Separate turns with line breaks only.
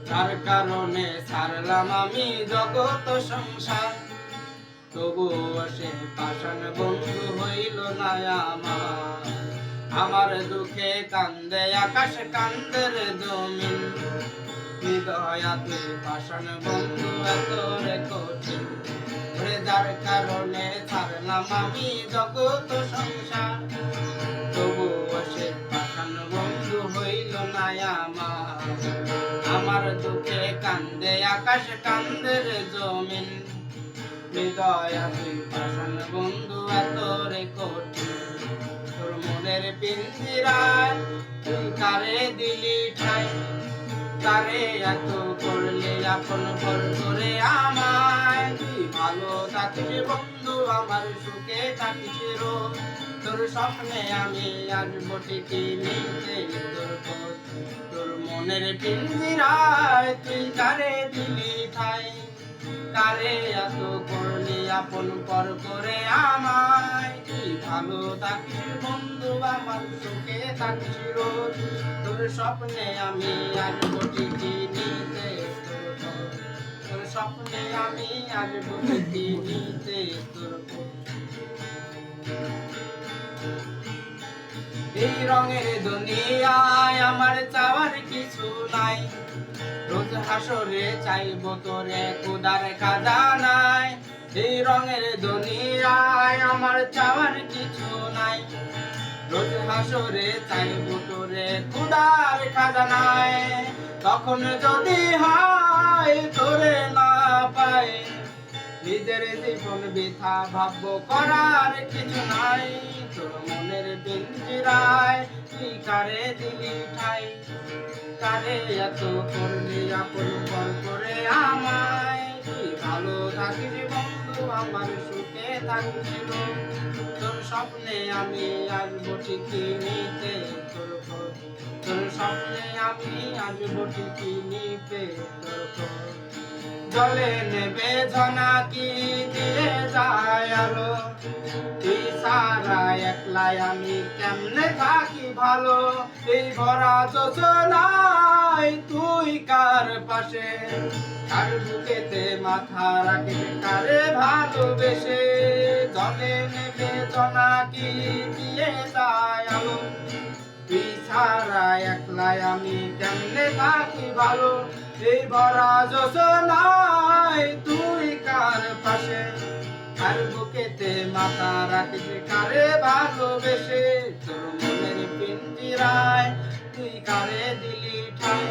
যার কারণে ছাড়লাম আমি জগৎ সংসার, তবুও সে পাষাণ বন্ধু হইল না আমার। আমার দুঃখে কান্দে আকাশ, কান্দে রে জমিন, হৃদয়া তুই পাষাণ বন্ধু এত রে কঠিন। ওরে যার কারণে ছাড়লাম আমি জগৎ সংসার, তবুও সে পাষাণ বন্ধু হইল না আমার। আমার দুঃখে কান্দে আকাশ, কান্দে রে জমিন, হৃদয়া তুই পাষাণ বন্ধু এত রে কঠিন। তোর মনের পিঞ্জিরায় তুই কারে দিলি ঠাই, কারে এত করলে আপন পর করে আমায়। তুই ভালো থাকিস বন্ধু, আমার সুখে থাকিস রোজ, তোর স্বপ্নে আমি আসবো ঠিকই নিতে তোর খোঁজ। তোর মনের পিঞ্জিরায় তুই কারে দিলি ঠাই, কারে এত করলি আপন পর করে আমায়। তুই ভালো থাকিস বন্ধু, আমার সুখে থাকিস রোজ, তোর স্বপ্নে আমি আসবো ঠিকই নিতে তোর খোঁজ। তোর স্বপ্নে আমি আসবো ঠিকই নিতে তোর খোঁজ। এই রঙের দুনিয়ায় আমার চাওয়ার কিছু নাই, রোজ হাসরে চাইবো তোরে খোদার খাজানায়। এই রঙের দুনিয়ায় আমার চাওয়ার কিছু নাই, রোজ হাসরে চাইবো তোরে খোদার খাজানায়। তখন যদি হয় তোরে না পাই, নিজের জীবন বৃথা ভাববো, করার কিছু নাই। তোর মনের পিঞ্জিরায় তুই কারে দিলি ঠাই, কারে এত করলি আপন পর করে আমায়। তুই ভালো থাকিস বন্ধু, আমার সুখে থাকিস রোজ, তোর স্বপ্নে আমি আসবো ঠিকই নিতে তোর খোঁজ। তোর স্বপ্নে আমি আসবো ঠিকই নিতে তোর খোঁজ। জলে নেবে ঝনাকি দিয়ে যায় আলো, তুই সারা একলাই আমি কেমনে থাকি ভালো। এই ভরা যোজনায় তুই কার পাশে, কার বুকেতে মাথা রাখে কারে ভালোবেসে। জলে নেবে জনাকি দিয়ে যায় আলো, তুই ছাড়া একলাই আমি কেমনে থাকি ভালো। এই ভরা যোজনায় তুই কার পাশে, কার বুকেতে মাথা রাখিস কারে ভালোবেসে। তোর মনের পিঞ্জিরায় তুই কারে দিলি ঠাই।